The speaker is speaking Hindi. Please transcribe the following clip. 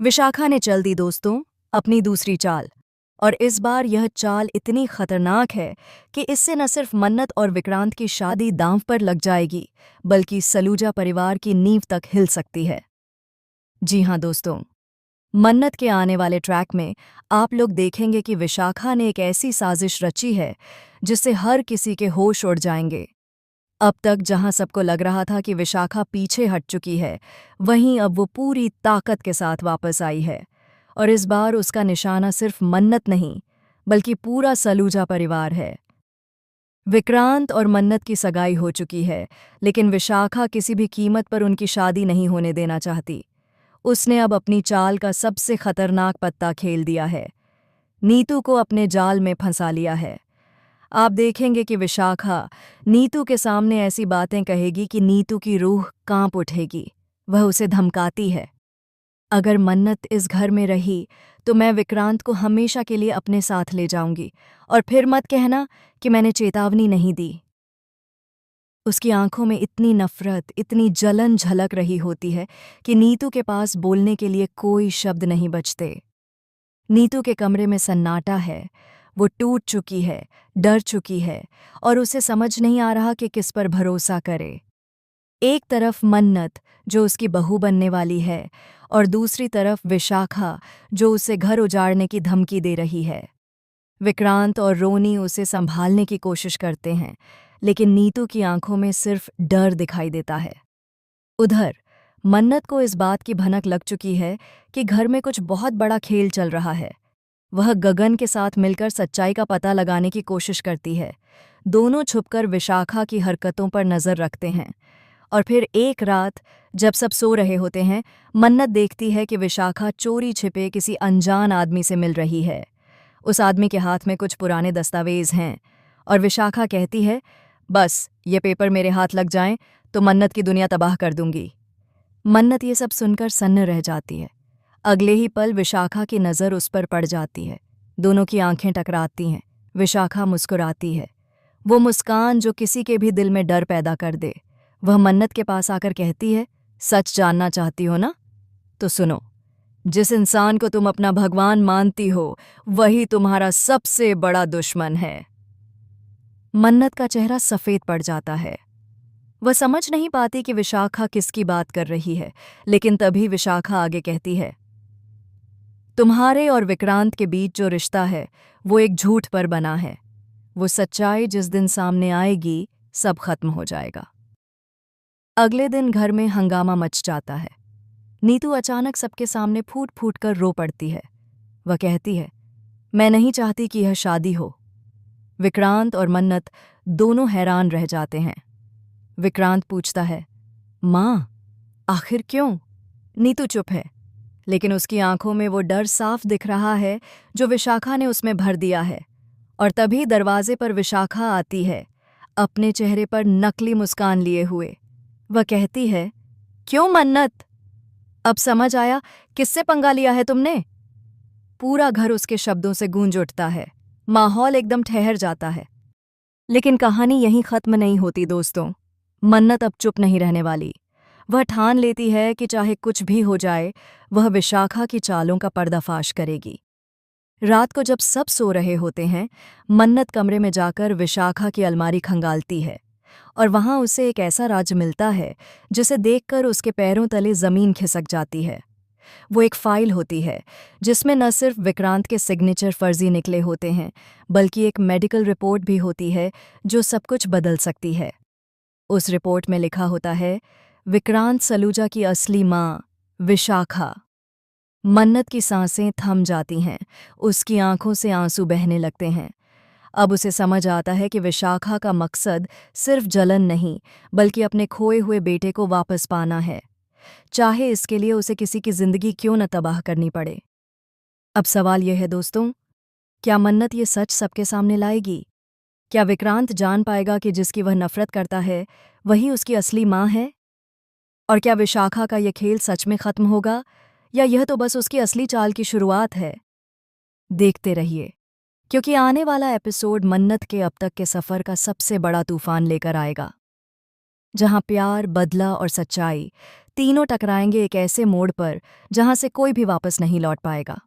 विशाखा ने चल दी दोस्तों अपनी दूसरी चाल। और इस बार यह चाल इतनी खतरनाक है कि इससे न सिर्फ मन्नत और विक्रांत की शादी दांव पर लग जाएगी, बल्कि सलूजा परिवार की नींव तक हिल सकती है। जी हाँ दोस्तों, मन्नत के आने वाले ट्रैक में आप लोग देखेंगे कि विशाखा ने एक ऐसी साजिश रची है जिससे हर किसी के होश उड़ जाएंगे। अब तक जहां सबको लग रहा था कि विशाखा पीछे हट चुकी है, वहीं अब वो पूरी ताकत के साथ वापस आई है। और इस बार उसका निशाना सिर्फ मन्नत नहीं, बल्कि पूरा सलूजा परिवार है। विक्रांत और मन्नत की सगाई हो चुकी है, लेकिन विशाखा किसी भी कीमत पर उनकी शादी नहीं होने देना चाहती। उसने अब अपनी चाल का सबसे खतरनाक पत्ता खेल दिया है। नीतू को अपने जाल में फंसा लिया है। आप देखेंगे कि विशाखा नीतू के सामने ऐसी बातें कहेगी कि नीतू की रूह कांप उठेगी। वह उसे धमकाती है, अगर मन्नत इस घर में रही तो मैं विक्रांत को हमेशा के लिए अपने साथ ले जाऊंगी, और फिर मत कहना कि मैंने चेतावनी नहीं दी। उसकी आंखों में इतनी नफरत, इतनी जलन झलक रही होती है कि नीतू के पास बोलने के लिए कोई शब्द नहीं बचते। नीतू के कमरे में सन्नाटा है। वो टूट चुकी है, डर चुकी है, और उसे समझ नहीं आ रहा कि किस पर भरोसा करे। एक तरफ मन्नत जो उसकी बहू बनने वाली है, और दूसरी तरफ विशाखा जो उसे घर उजाड़ने की धमकी दे रही है। विक्रांत और रोनी उसे संभालने की कोशिश करते हैं, लेकिन नीतू की आंखों में सिर्फ डर दिखाई देता है। उधर मन्नत को इस बात की भनक लग चुकी है कि घर में कुछ बहुत बड़ा खेल चल रहा है। वह गगन के साथ मिलकर सच्चाई का पता लगाने की कोशिश करती है। दोनों छुपकर विशाखा की हरकतों पर नजर रखते हैं। और फिर एक रात जब सब सो रहे होते हैं, मन्नत देखती है कि विशाखा चोरी छिपे किसी अनजान आदमी से मिल रही है। उस आदमी के हाथ में कुछ पुराने दस्तावेज हैं, और विशाखा कहती है, बस ये पेपर मेरे हाथ लग जाएं तो मन्नत की दुनिया तबाह कर दूंगी। मन्नत ये सब सुनकर सन्न रह जाती है। अगले ही पल विशाखा की नज़र उस पर पड़ जाती है। दोनों की आंखें टकराती हैं। विशाखा मुस्कुराती है, वो मुस्कान जो किसी के भी दिल में डर पैदा कर दे। वह मन्नत के पास आकर कहती है, सच जानना चाहती हो ना? तो सुनो, जिस इंसान को तुम अपना भगवान मानती हो, वही तुम्हारा सबसे बड़ा दुश्मन है। मन्नत का चेहरा सफ़ेद पड़ जाता है। वह समझ नहीं पाती कि विशाखा किसकी बात कर रही है, लेकिन तभी विशाखा आगे कहती है, तुम्हारे और विक्रांत के बीच जो रिश्ता है वो एक झूठ पर बना है। वो सच्चाई जिस दिन सामने आएगी, सब खत्म हो जाएगा। अगले दिन घर में हंगामा मच जाता है। नीतू अचानक सबके सामने फूट फूट कर रो पड़ती है। वह कहती है, मैं नहीं चाहती कि यह शादी हो। विक्रांत और मन्नत दोनों हैरान रह जाते हैं। विक्रांत पूछता है, माँ, आखिर क्यों? नीतू चुप है, लेकिन उसकी आंखों में वो डर साफ दिख रहा है जो विशाखा ने उसमें भर दिया है। और तभी दरवाजे पर विशाखा आती है, अपने चेहरे पर नकली मुस्कान लिए हुए। वह कहती है, क्यों मन्नत? अब समझ आया किससे पंगा लिया है तुमने? पूरा घर उसके शब्दों से गूंज उठता है। माहौल एकदम ठहर जाता है। लेकिन कहानी यहीं खत्म नहीं होती दोस्तों। मन्नत अब चुप नहीं रहने वाली। वह ठान लेती है कि चाहे कुछ भी हो जाए, वह विशाखा की चालों का पर्दाफाश करेगी। रात को जब सब सो रहे होते हैं, मन्नत कमरे में जाकर विशाखा की अलमारी खंगालती है, और वहां उसे एक ऐसा राज मिलता है जिसे देखकर उसके पैरों तले जमीन खिसक जाती है। वो एक फाइल होती है जिसमें न सिर्फ विक्रांत के सिग्नेचर फर्जी निकले होते हैं, बल्कि एक मेडिकल रिपोर्ट भी होती है जो सब कुछ बदल सकती है। उस रिपोर्ट में लिखा होता है, विक्रांत सलूजा की असली माँ विशाखा। मन्नत की सांसें थम जाती हैं, उसकी आंखों से आंसू बहने लगते हैं। अब उसे समझ आता है कि विशाखा का मकसद सिर्फ जलन नहीं, बल्कि अपने खोए हुए बेटे को वापस पाना है, चाहे इसके लिए उसे किसी की जिंदगी क्यों न तबाह करनी पड़े। अब सवाल यह है दोस्तों, क्या मन्नत ये सच सबके सामने लाएगी? क्या विक्रांत जान पाएगा कि जिसकी वह नफरत करता है वही उसकी असली माँ है? और क्या विशाखा का यह खेल सच में खत्म होगा, या यह तो बस उसकी असली चाल की शुरुआत है? देखते रहिए, क्योंकि आने वाला एपिसोड मन्नत के अब तक के सफ़र का सबसे बड़ा तूफान लेकर आएगा, जहां प्यार, बदला और सच्चाई तीनों टकराएंगे एक ऐसे मोड़ पर जहां से कोई भी वापस नहीं लौट पाएगा।